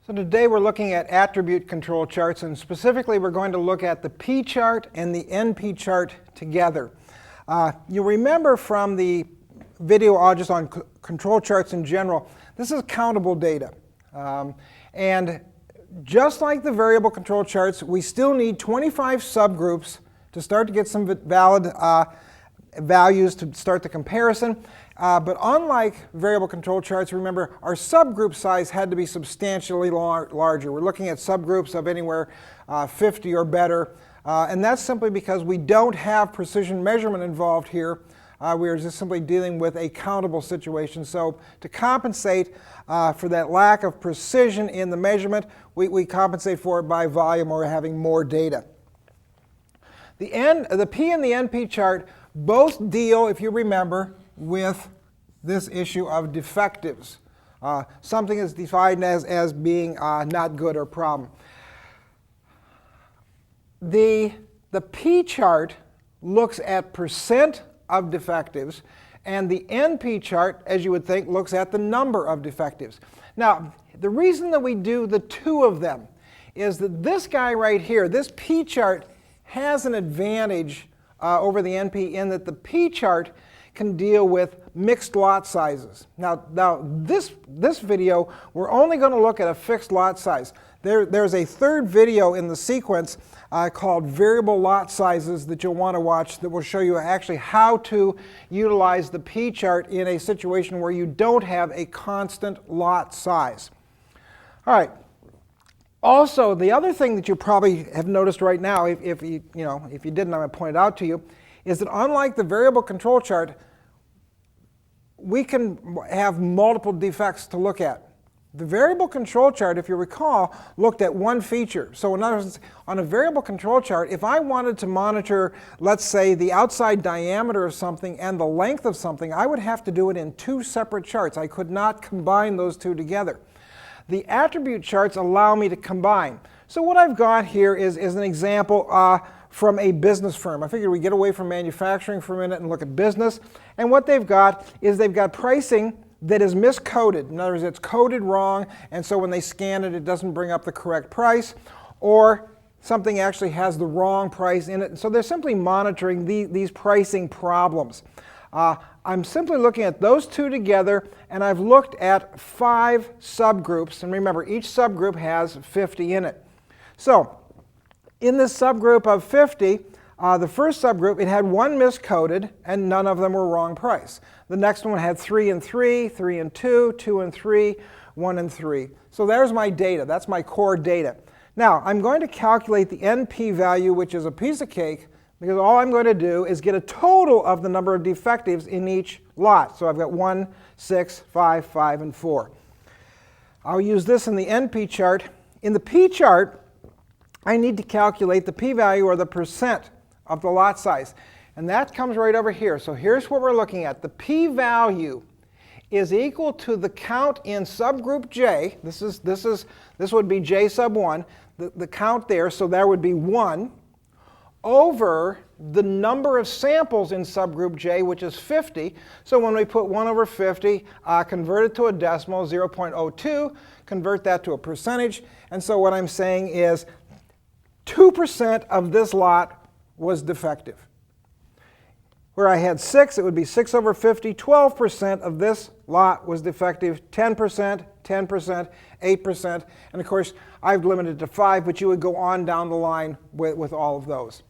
So today we're looking at attribute control charts, and specifically we're going to look at the P chart and the NP chart together. You'll remember from the video just on control charts in general, this is countable data. And just like the variable control charts, we still need 25 subgroups to start to get some valid values to start the comparison. But unlike variable control charts, remember, our subgroup size had to be substantially larger. We're looking at subgroups of anywhere 50 or better. And that's simply because we don't have precision measurement involved here. We are just simply dealing with a countable situation. So to compensate for that lack of precision in the measurement, we compensate for it by volume or having more data. The P and the NP chart both deal, if you remember, with this issue of defectives. Something is defined as being not good or problem. The P chart looks at percent of defectives, and the NP chart, as you would think, looks at the number of defectives. Now, the reason that we do the two of them is that this guy right here, this P chart, has an advantage over the NP in that the P chart can deal with mixed lot sizes. Now this video, we're only going to look at a fixed lot size. There's a third video in the sequence called variable lot sizes that you'll want to watch that will show you actually how to utilize the P chart in a situation where you don't have a constant lot size. All right. Also, the other thing that you probably have noticed right now, if you didn't, I'm going to point it out to you, is that unlike the variable control chart, we can have multiple defects to look at. The variable control chart, if you recall, looked at one feature. So in other words, on a variable control chart, if I wanted to monitor, let's say, the outside diameter of something and the length of something, I would have to do it in two separate charts. I could not combine those two together. The attribute charts allow me to combine. So what I've got here is an example from a business firm. I figured we get away from manufacturing for a minute and look at business. And what they've got is they've got pricing that is miscoded. In other words, it's coded wrong, and so when they scan it, it doesn't bring up the correct price, or something actually has the wrong price in it. And so they're simply monitoring these pricing problems. I'm simply looking at those two together, and I've looked at 5 subgroups. And remember, each subgroup has 50 in it. So in this subgroup of 50, the first subgroup, it had 1 miscoded, and none of them were wrong price. The next one had 3 and 3, 3 and 2, 2 and 3, 1 and 3. So there's my data. That's my core data. Now, I'm going to calculate the NP value, which is a piece of cake, because all I'm going to do is get a total of the number of defectives in each lot. So I've got 1, 6, 5, 5, and 4. I'll use this in the NP chart. In the P chart, I need to calculate the p-value, or the percent of the lot size. And that comes right over here. So here's what we're looking at. The p-value is equal to the count in subgroup J. This would be J sub 1, the count there. So there would be 1 over the number of samples in subgroup J, which is 50. So when we put 1 over 50, convert it to a decimal, 0.02, convert that to a percentage. And so what I'm saying is 2% of this lot was defective. Where I had 6, it would be 6 over 50. 12% of this lot was defective. 10%, 10%, 8%. And of course, I've limited it to 5, but you would go on down the line with all of those.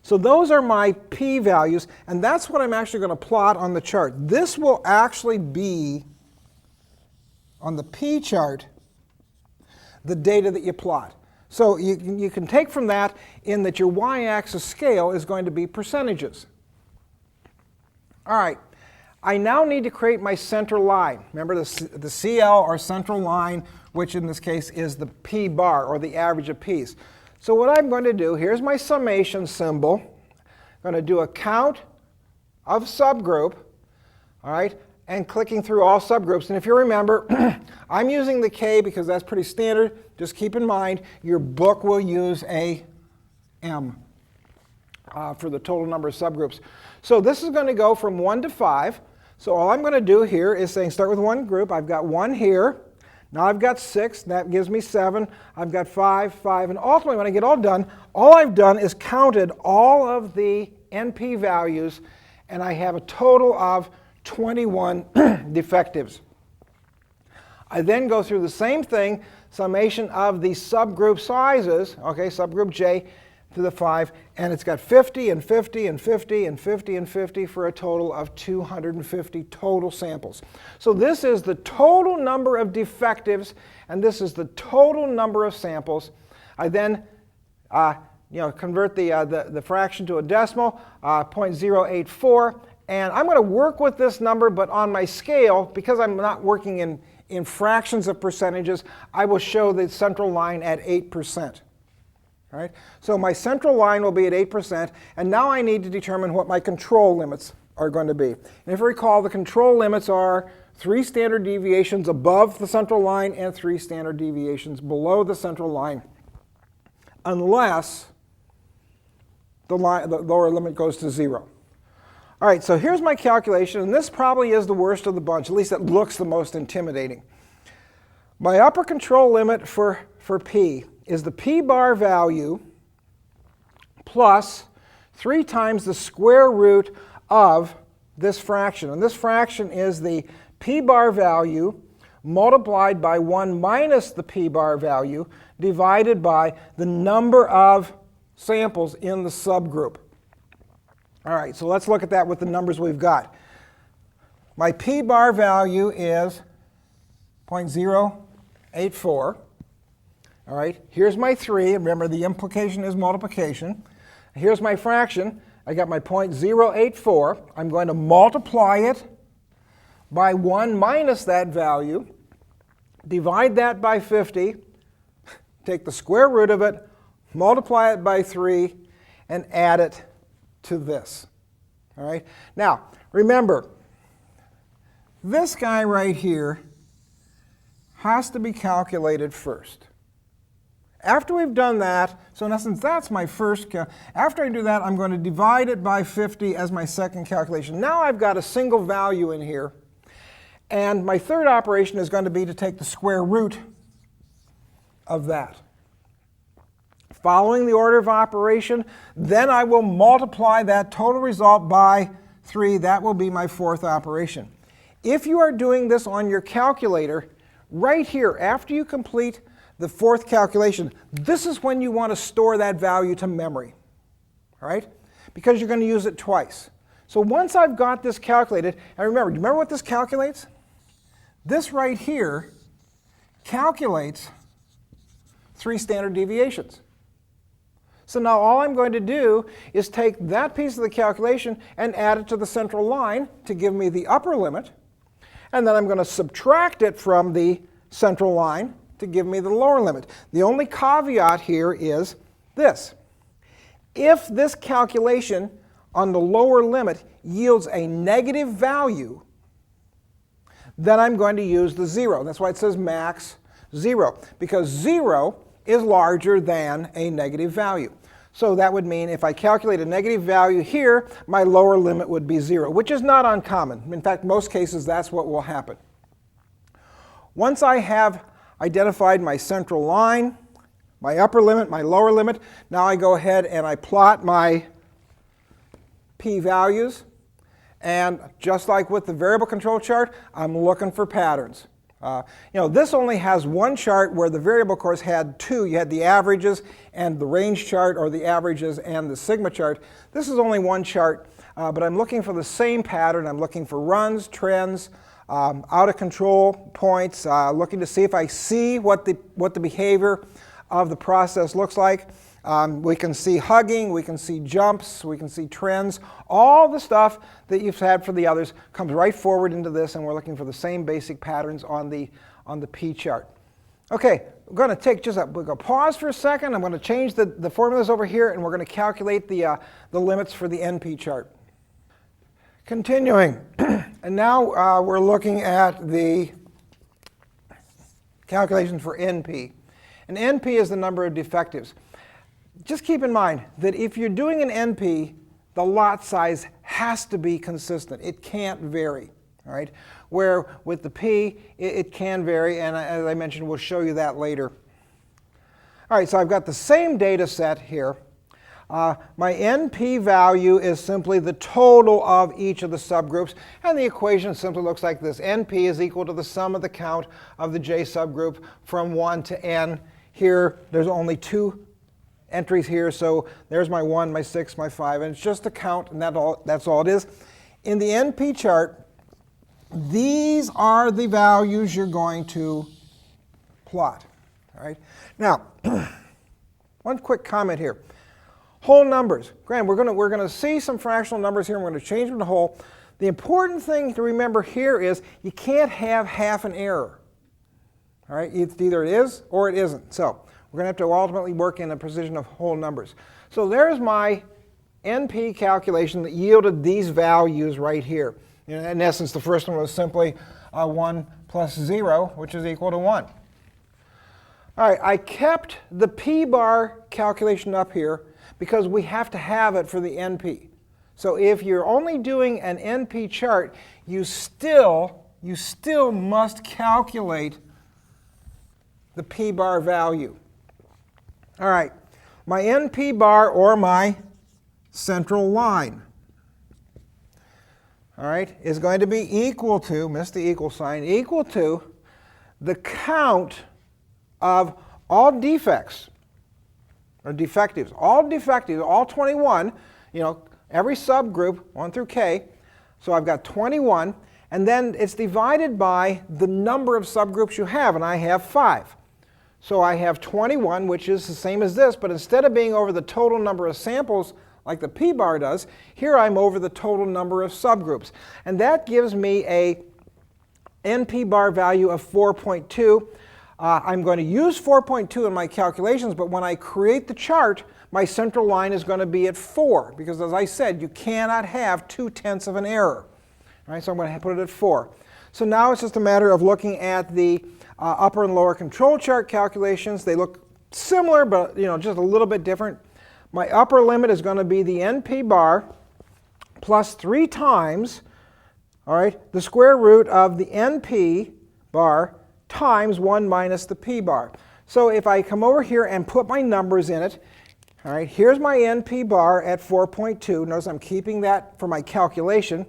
So those are my p-values, and that's what I'm actually going to plot on the chart. This will actually be, on the P chart, the data that you plot. So you can take from that in that your y-axis scale is going to be percentages. All right, I now need to create my center line. Remember the CL, or central line, which in this case is the P bar, or the average of P's. So what I'm going to do, here's my summation symbol. I'm going to do a count of subgroup, all right, and clicking through all subgroups. And if you remember, I'm using the K because that's pretty standard. Just keep in mind, your book will use a M for the total number of subgroups. So this is going to go from 1 to 5. So all I'm going to do here is start with one group. I've got 1 here. Now I've got 6, that gives me 7. I've got 5, 5, and ultimately when I get all done, all I've done is counted all of the NP values, and I have a total of 21 defectives. I then go through the same thing, summation of the subgroup sizes, okay, subgroup J to the 5, and it's got 50 and 50 and 50 and 50 and 50 for a total of 250 total samples. So this is the total number of defectives, and this is the total number of samples. I then convert the fraction to a decimal, 0.084, and I'm going to work with this number, but on my scale, because I'm not working in fractions of percentages, I will show the central line at 8%. All right? So my central line will be at 8%, and now I need to determine what my control limits are going to be. And if you recall, the control limits are 3 standard deviations above the central line and 3 standard deviations below the central line, unless the lower limit goes to 0. All right, so here's my calculation, and this probably is the worst of the bunch, at least it looks the most intimidating. My upper control limit for P is the P-bar value plus 3 times the square root of this fraction. And this fraction is the P-bar value multiplied by 1 minus the P-bar value divided by the number of samples in the subgroup. All right, so let's look at that with the numbers we've got. My P-bar value is 0.084. All right, here's my 3. Remember, the implication is multiplication. Here's my fraction. I got my 0.084. I'm going to multiply it by 1 minus that value, divide that by 50, take the square root of it, multiply it by 3, and add it to this. All right? Now, remember, this guy right here has to be calculated first. After we've done that, so in essence, that's my first after I do that, I'm going to divide it by 50 as my second calculation. Now I've got a single value in here, and my third operation is going to be to take the square root of that. Following the order of operation, then I will multiply that total result by 3. That will be my fourth operation. If you are doing this on your calculator, right here, after you complete the fourth calculation, this is when you want to store that value to memory, all right? Because you're going to use it twice. So once I've got this calculated, and remember, do you remember what this calculates? This right here calculates 3 standard deviations. So now all I'm going to do is take that piece of the calculation and add it to the central line to give me the upper limit, and then I'm going to subtract it from the central line to give me the lower limit. The only caveat here is this. If this calculation on the lower limit yields a negative value, then I'm going to use the 0. That's why it says max 0, because 0 is larger than a negative value. So that would mean if I calculate a negative value here, my lower limit would be 0, which is not uncommon. In fact, most cases, that's what will happen. Once I have identified my central line, my upper limit, my lower limit, now I go ahead and I plot my p-values. And just like with the variable control chart, I'm looking for patterns. This only has one chart where the variable course had 2. You had the averages and the range chart, or the averages and the sigma chart. This is only one chart, but I'm looking for the same pattern. I'm looking for runs, trends, out of control points, looking to see if I see what the behavior of the process looks like. We can see hugging, we can see jumps, we can see trends. All the stuff that you've had for the others comes right forward into this, and we're looking for the same basic patterns on the P chart. Okay, we're going to take we're going to pause for a second. I'm going to change the formulas over here, and we're going to calculate the limits for the NP chart. Continuing, and now we're looking at the calculations for NP. And NP is the number of defectives. Just keep in mind that if you're doing an NP, the lot size has to be consistent. It can't vary. all right? Where with the P, it can vary, and as I mentioned, we'll show you that later. All right, so I've got the same data set here. My NP value is simply the total of each of the subgroups, and the equation simply looks like this. NP is equal to the sum of the count of the J subgroup from 1 to n. Here, there's only 2 entries here, so there's my 1, my 6, my 5, and it's just a count, and that's all it is. In the NP chart, these are the values you're going to plot. All right? Now, one quick comment here. Whole numbers. Granted, we're going to see some fractional numbers here, and we're going to change them to whole. The important thing to remember here is you can't have half an error. All right? It's either it is or it isn't. So we're going to have to ultimately work in a precision of whole numbers. So there's my NP calculation that yielded these values right here. In essence, the first one was simply 1 plus 0, which is equal to 1. All right, I kept the p-bar calculation up here because we have to have it for the NP. So if you're only doing an NP chart, you still must calculate the p-bar value. All right, my NP bar, or my central line, all right, is going to be equal to, missed the equal sign, equal to the count of all defects, or defectives, all 21, every subgroup, 1 through k. So I've got 21, and then it's divided by the number of subgroups you have, and I have 5. So I have 21, which is the same as this, but instead of being over the total number of samples like the p-bar does, here I'm over the total number of subgroups. And that gives me a NP bar value of 4.2. I'm going to use 4.2 in my calculations, but when I create the chart, my central line is going to be at 4, because as I said, you cannot have 2/10 of an error. All right, so I'm going to put it at 4. So now it's just a matter of looking at the upper and lower control chart calculations. They look similar, but just a little bit different. My upper limit is going to be the NP bar plus 3 times, all right, the square root of the NP bar times 1 minus the p-bar. So if I come over here and put my numbers in it, all right, here's my NP bar at 4.2. Notice I'm keeping that for my calculation.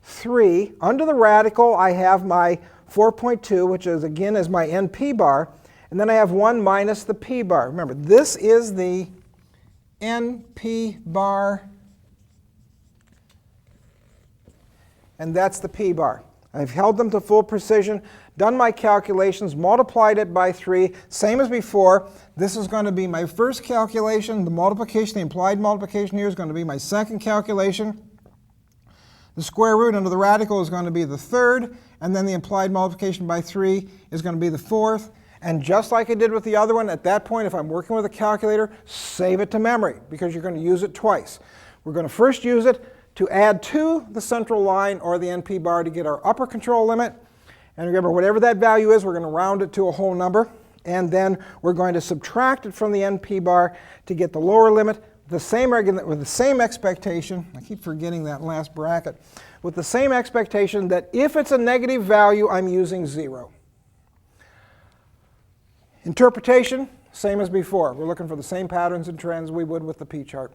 3. Under the radical, I have my 4.2, which is again is my NP bar. And then I have 1 minus the p-bar. Remember, this is the NP bar, and that's the p-bar. I've held them to full precision, done my calculations, multiplied it by 3, same as before. This is going to be my first calculation. The multiplication, the implied multiplication here is going to be my second calculation. The square root under the radical is going to be the third, and then the implied multiplication by 3 is going to be the fourth. And just like I did with the other one, at that point, if I'm working with a calculator, save it to memory, because you're going to use it twice. We're going to first use it to add to the central line, or the NP bar, to get our upper control limit. And remember, whatever that value is, we're going to round it to a whole number. And then we're going to subtract it from the NP bar to get the lower limit. The same argument, with the same expectation, I keep forgetting that last bracket, with the same expectation that if it's a negative value, I'm using 0. Interpretation, same as before. We're looking for the same patterns and trends we would with the p-chart.